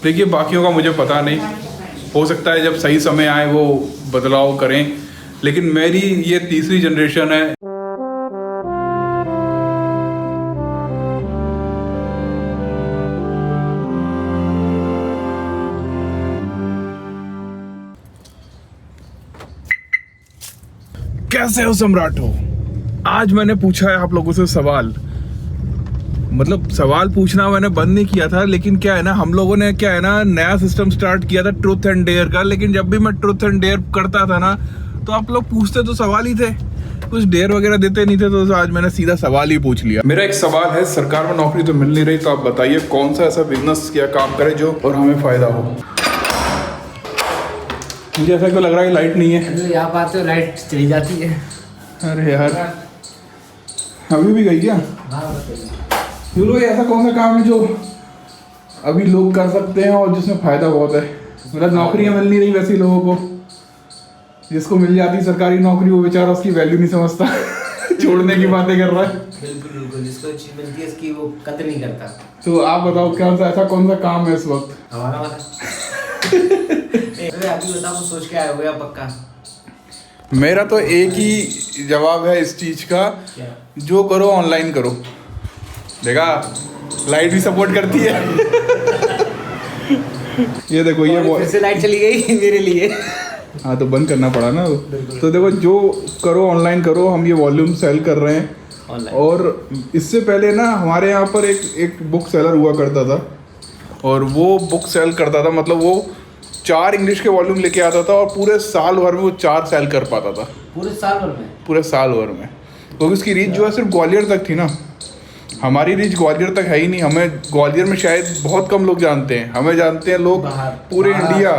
देखिए बाकियों का मुझे पता नहीं, हो सकता है जब सही समय आए वो बदलाव करें, लेकिन मेरी ये तीसरी जनरेशन है। कैसे हो सम्राट हो? आज मैंने पूछा है आप लोगों से सवाल, मतलब सवाल पूछना मैंने बंद नहीं किया था, लेकिन क्या है ना, हम लोगों ने क्या है ना नया सिस्टम स्टार्ट किया था ट्रूथ एंड डेयर का। लेकिन जब भी मैं ट्रूथ एंड डेयर करता था ना, तो आप लोग पूछते तो सवाल ही थे, कुछ डेयर वगैरह देते नहीं थे। तो आज मैंने सीधा सवाल ही पूछ लिया। मेरा एक सवाल है, सरकार में नौकरी तो मिल नहीं रही, तो आप बताइए कौन सा ऐसा बिजनेस या काम करे जो और हमें फायदा हो। मुझे ऐसा क्यों लग रहा है लाइट नहीं है? यहाँ पर आते हो लाइट चली जाती है। अरे यार अभी भी गई क्या? ये लोग ऐसा कौन सा काम है जो अभी लोग कर सकते हैं और जिसमें फायदा बहुत है? मतलब नौकरियां मिल नहीं रही वैसे लोगों को, जिसको मिल जाती सरकारी नौकरी वो बेचारा उसकी वैल्यू नहीं समझता छोड़ने की बातें कर रहा है। बिल्कुल बिल्कुल, जिसको चीज मिलती है इसकी वो कदर नहीं करता। तो आप बताओ क्या ऐसा कौन सा काम है इस वक्त? हमारा वाला अरे अभी बताओ, सोच के आए हो या पक्का? मेरा तो एक ही जवाब है इस चीज का, क्या? जो करो ऑनलाइन करो। देखा, लाइट भी सपोर्ट करती है ये देखो ये फिर से लाइट चली गई मेरे लिए। हाँ तो बंद करना पड़ा ना। तो देखो जो करो ऑनलाइन करो, हम ये वॉल्यूम सेल कर रहे हैं। और इससे पहले ना हमारे यहाँ पर एक बुक सेलर हुआ करता था, और वो बुक सेल करता था, मतलब वो 4 इंग्लिश के वॉल्यूम लेके आता था और पूरे साल भर में वो 4 सेल कर पाता था। पूरे साल भर में? पूरे साल भर में, क्योंकि उसकी रीच जो है सिर्फ ग्वालियर तक थी ना। हमारी रीच ग्वालियर तक है ही नहीं। हमें ग्वालियर में शायद बहुत कम लोग जानते हैं, हमें जानते हैं लोग पूरे इंडिया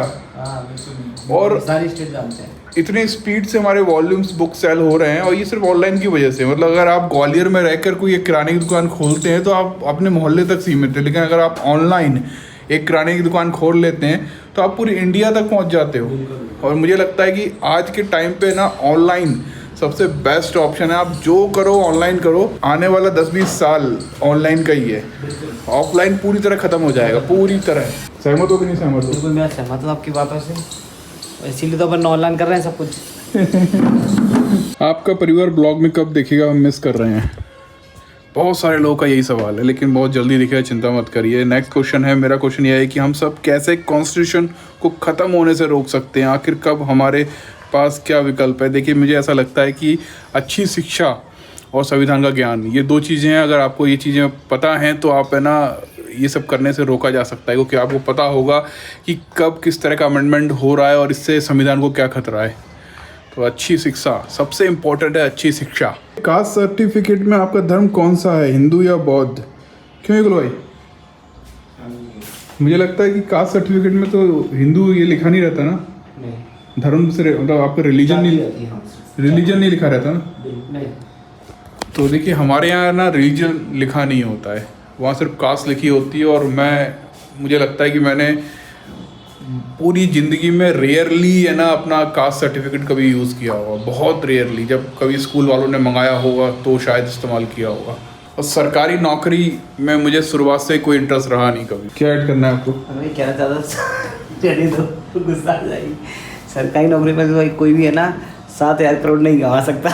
और सारी स्टेट जानते हैं। इतने स्पीड से हमारे वॉल्यूम्स बुक सेल हो रहे हैं, और ये सिर्फ ऑनलाइन की वजह से। मतलब अगर आप ग्वालियर में रहकर कोई एक किराने की दुकान खोलते हैं तो आप अपने मोहल्ले तक सीमित है, लेकिन अगर आप ऑनलाइन एक किराने की दुकान खोल लेते हैं तो आप पूरी इंडिया तक पहुंच जाते हो। और मुझे लगता है कि आज के टाइम पे ना ऑनलाइन सबसे बेस्ट ऑप्शन है। आप जो करो ऑनलाइन करो, आने वाला 10-20 साल ऑनलाइन का ही है। ऑफलाइन पूरी तरह खत्म हो जाएगा, पूरी तरह। सहमत हो कि नहीं सहमत हो? बिल्कुल मैं सहमत हूँ आपकी बातों से, इसीलिए तो अपन ऑनलाइन कर रहे हैं सब कुछ। आपका परिवार ब्लॉग में कब देखेगा, हम मिस कर रहे हैं? बहुत सारे लोगों का यही सवाल है, लेकिन बहुत जल्दी दिखेगा, चिंता मत करिए। नेक्स्ट क्वेश्चन है, मेरा क्वेश्चन यह है कि हम सब कैसे कॉन्स्टिट्यूशन को ख़त्म होने से रोक सकते हैं? आखिर कब हमारे पास क्या विकल्प है? देखिए मुझे ऐसा लगता है कि अच्छी शिक्षा और संविधान का ज्ञान, ये 2 चीज़ें हैं। अगर आपको ये चीज़ें पता हैं तो आप है ना ये सब करने से रोका जा सकता है, क्योंकि आपको पता होगा कि कब किस तरह का अमेंडमेंट हो रहा है और इससे संविधान को क्या खतरा है। तो अच्छी शिक्षा सबसे इम्पोर्टेंट है, अच्छी शिक्षा। कास्ट सर्टिफिकेट में आपका धर्म कौन सा है, हिंदू या बौद्ध? क्यों इकलो भाई? मुझे लगता है कि कास्ट सर्टिफिकेट में तो हिंदू ये लिखा नहीं रहता ना, धर्म से मतलब आपका रिलीजन नहीं लिखा रहता ना। तो देखिए हमारे यहाँ ना रिलीजन लिखा नहीं होता है, वहाँ सिर्फ कास्ट लिखी होती है। और मुझे लगता है कि मैंने पूरी ज़िंदगी में रेयरली है ना अपना कास्ट सर्टिफिकेट कभी यूज़ किया होगा, बहुत रेयरली। जब कभी स्कूल वालों ने मंगाया होगा तो शायद इस्तेमाल किया होगा। और सरकारी नौकरी में मुझे शुरुआत से कोई इंटरेस्ट रहा नहीं कभी। क्या ऐड करना है आपको? हमें क्या ज़्यादा तो गुस्सा आ जाएगी। सरकारी नौकरी में तो भाई कोई भी है ना 7,000 करोड़ नहीं कमा सकता।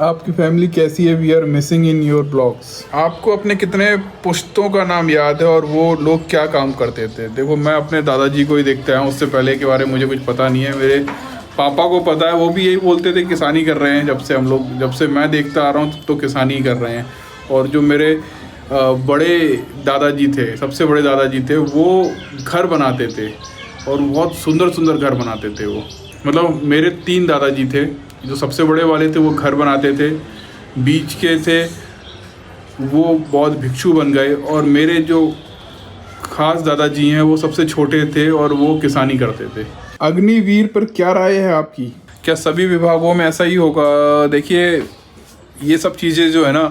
आपकी फैमिली कैसी है? We are missing in your blogs. आपको अपने कितने पुश्तों का नाम याद है और वो लोग क्या काम करते थे? देखो मैं अपने दादाजी को ही देखता हूँ, उससे पहले के बारे में मुझे कुछ पता नहीं है। मेरे पापा को पता है, वो भी यही बोलते थे किसानी कर रहे हैं। जब से मैं देखता आ रहा हूँ तो किसानी ही कर रहे हैं। और जो मेरे बड़े दादाजी थे, सबसे बड़े दादाजी थे, वो घर बनाते थे और बहुत सुंदर सुंदर घर बनाते थे वो। मतलब मेरे 3 दादाजी थे, जो सबसे बड़े वाले थे वो घर बनाते थे, बीच के थे वो बहुत भिक्षु बन गए, और मेरे जो खास दादाजी हैं वो सबसे छोटे थे और वो किसानी करते थे। अग्निवीर पर क्या राय है आपकी? क्या सभी विभागों में ऐसा ही होगा? देखिए ये सब चीज़ें जो है ना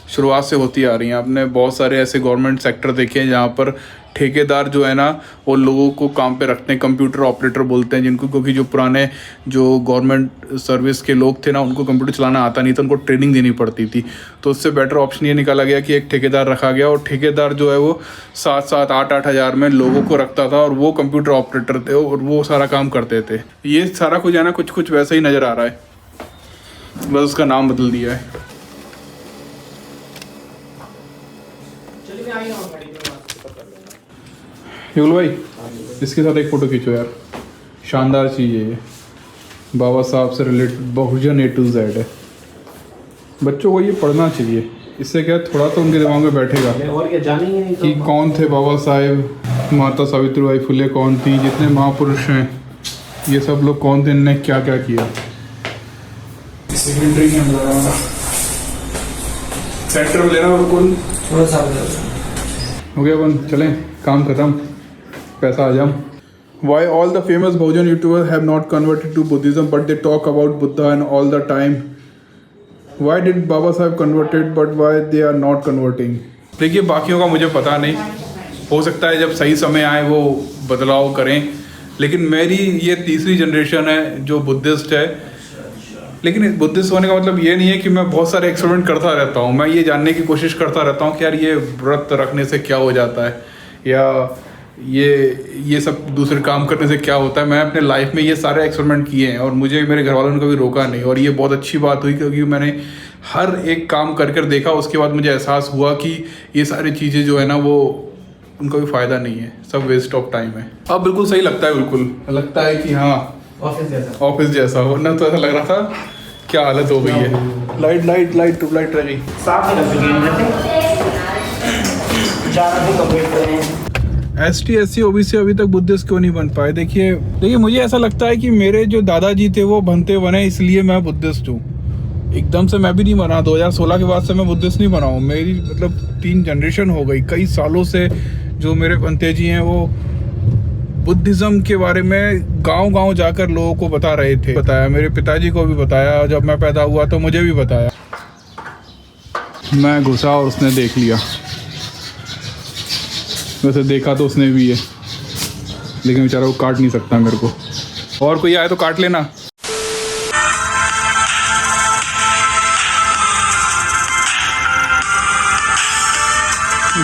शुरुआत से होती आ रही हैं। आपने बहुत सारे ऐसे गवर्नमेंट सेक्टर देखे हैं जहाँ पर ठेकेदार जो है ना वो लोगों को काम पे रखते हैं, कंप्यूटर ऑपरेटर बोलते हैं जिनको, क्योंकि जो पुराने जो गवर्नमेंट सर्विस के लोग थे ना उनको कंप्यूटर चलाना आता नहीं था, उनको ट्रेनिंग देनी पड़ती थी। तो उससे बेटर ऑप्शन ये निकाला गया कि एक ठेकेदार रखा गया, और ठेकेदार जो है वो 7-7, 8-8 हज़ार में लोगों को रखता था और वो कंप्यूटर ऑपरेटर थे और वो सारा काम करते थे। ये सारा कुछ है ना कुछ कुछ वैसा ही नज़र आ रहा है, बस उसका नाम बदल दिया है। युगल भाई इसके साथ एक फ़ोटो खींचो यार, शानदार चीज़ है ये, बाबा साहब से related Bahujan A to Z है। बच्चों को ये पढ़ना चाहिए, इससे क्या थोड़ा तो उनके दिमाग में बैठेगा और क्या जानेंगे नहीं कि कौन थे बाबा साहेब, माता सावित्रीबाई फुले कौन थी, जितने महापुरुष हैं ये सब लोग कौन थे, इनने क्या क्या किया। सेकेंडरी के अंदर सेंटर में लेना बिल्कुल थोड़ा सा हो गया बन, चलें काम खत्म, पैसा आ जाम। Why all the famous Bahujan YouTubers have not converted to Buddhism but they talk about Buddha and all the time? Why did Baba Sahib converted but why they are not converting? देखिए बाकियों का मुझे पता नहीं, हो सकता है जब सही समय आए वो बदलाव करें, लेकिन मेरी ये तीसरी जनरेशन है जो बुद्धिस्ट है। लेकिन बुद्धिस्ट होने का मतलब ये नहीं है कि मैं बहुत सारे एक्सपेरिमेंट करता रहता हूँ, मैं ये जानने की कोशिश करता रहता हूँ कि यार ये व्रत रखने से क्या हो जाता है या ये सब दूसरे काम करने से क्या होता है। मैं अपने लाइफ में ये सारे एक्सपेरिमेंट किए हैं और मुझे मेरे घर वालों ने कभी रोका नहीं, और ये बहुत अच्छी बात हुई क्योंकि मैंने हर एक काम कर कर देखा। उसके बाद मुझे एहसास हुआ कि ये सारी चीज़ें जो है ना वो उनका भी फ़ायदा नहीं है, सब वेस्ट ऑफ टाइम है। अब बिल्कुल सही लगता है, बिल्कुल लगता है कि हाँ ऑफिस जैसा हो ना, तो ऐसा लग रहा था क्या हालत हो गई है। लाइट लाइट लाइट ट्यूबलाइट रह गई। ST SC OBC अभी तक बुद्धिस्ट क्यों नहीं बन पाए? देखिए मुझे ऐसा लगता है कि मेरे जो दादाजी थे वो बनते बने, इसलिए मैं बुद्धिस्ट हूँ। एकदम से मैं भी नहीं बना, 2016 के बाद से मैं बुद्धिस्ट नहीं बना हूँ। मेरी मतलब 3 जनरेशन हो गई, कई सालों से जो मेरे बनते जी हैं वो बुद्धिज़्म के बारे में गांव-गांव जाकर लोगों को बता रहे थे। बताया मेरे पिताजी को भी बताया, जब मैं पैदा हुआ तो मुझे भी बताया। मैं घुसा और उसने देख लिया, वैसे देखा तो उसने भी है, लेकिन बेचारा वो काट नहीं सकता मेरे को। और कोई आए तो काट लेना।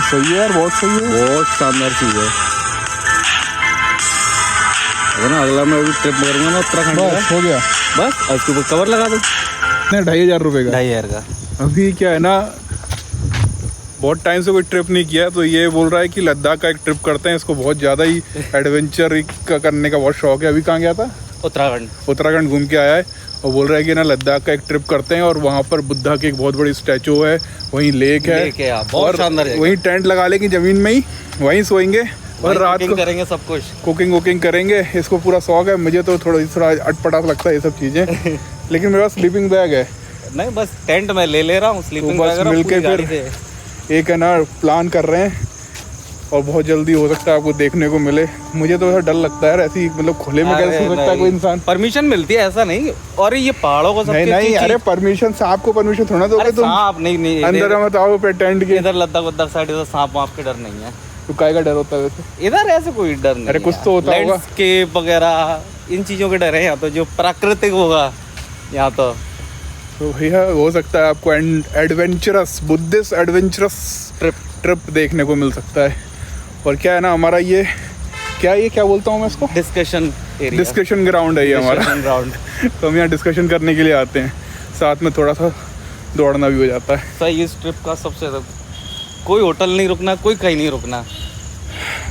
सही है यार, बहुत सही है, बहुत शानदार चीज़ है। अगर ना अगला मैं अभी ट्रिप करूँगा ना उत्तराखंड का, बस हो गया, बस उसके ऊपर कवर लगा दो। नहीं 2500 रुपये का, 2500 का। अभी क्या है ना बहुत टाइम से कोई ट्रिप नहीं किया, तो ये बोल रहा है कि लद्दाख का एक ट्रिप करते हैं। इसको बहुत ज़्यादा ही एडवेंचर का करने का बहुत शौक है। अभी कहाँ गया था? उत्तराखंड घूम के आया है और बोल रहा है कि ना लद्दाख का एक ट्रिप करते हैं, और वहाँ पर बुद्धा की एक बहुत बड़ी स्टैचू है, वहीं लेक है और वहीं टेंट लगा लेंगे ज़मीन में ही, वहीं सोएंगे और रात को करेंगे सब कुछ, कुकिंग करेंगे। इसको पूरा शौक है, मुझे तो थोड़ा अटपटा लगता है ये सब चीज़ें लेकिन मेरे पास स्लीपिंग बैग है। नहीं बस टेंट मैं ले रहा हूँ, स्लीपिंग बैग मिलके फिर एक है ना प्लान कर रहे हैं और बहुत जल्दी हो सकता है आपको देखने को मिले। मुझे तो ऐसा डर लगता है ऐसी, मतलब खुले में कैसे हो सकता है कोई इंसान? परमिशन मिलती है ऐसा नहीं, और ये पहाड़ों को नहीं अरे परमिशन, सांप को परमिशन थोड़ा दोगे तुम? सांप नहीं अंदर मत आओ पे टेंट के। इधर लद्दाख साइड इधर सांप वाप के डर नहीं है। तो काय का डर होता है वैसे? इधर ऐसे कोई डर नहीं। अरे कुछ तो होता होगा, लैंडस्केप वगैरह इन चीजों के डर है। यहाँ तो जो प्राकृतिक होगा यहाँ तो भैया हो सकता है आपको एडवेंचरस बुद्धिस्ट एडवेंचरस ट्रिप देखने को मिल सकता है। और क्या है ना हमारा ये क्या बोलता हूँ मैं इसको, डिस्कशन ग्राउंड है ये हमारा ग्राउंड तो हम यहाँ डिस्कशन करने के लिए आते हैं, साथ में थोड़ा सा दौड़ना भी हो जाता है। सही इस ट्रिप का सबसे कोई होटल नहीं रुकना, कोई कहीं नहीं रुकना,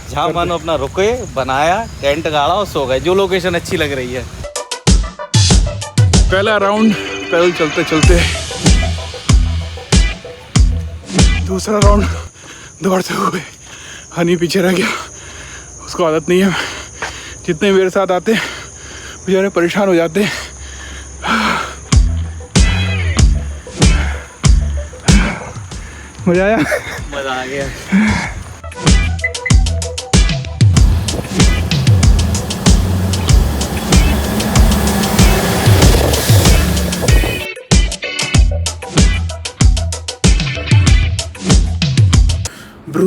जहाँ मानो अपना रुके, बनाया टेंट गाड़ा और सो गए, जो लोकेशन अच्छी लग रही है। पहला राउंड पैदल चलते चलते, दूसरा राउंड दौड़ते हुए। हनी पीछे रह गया, उसको आदत नहीं है। जितने मेरे साथ आते बेचारे परेशान हो जाते हैं। मजा आ गया।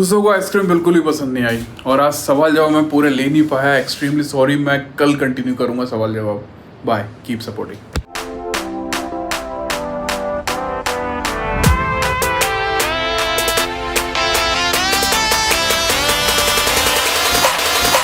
दूसरों को आइसक्रीम बिल्कुल ही पसंद नहीं आई और आज सवाल जवाब मैं पूरे ले नहीं पाया, एक्सट्रीमली सॉरी। मैं कल कंटिन्यू करूँगा सवाल जवाब। Bye, keep supporting.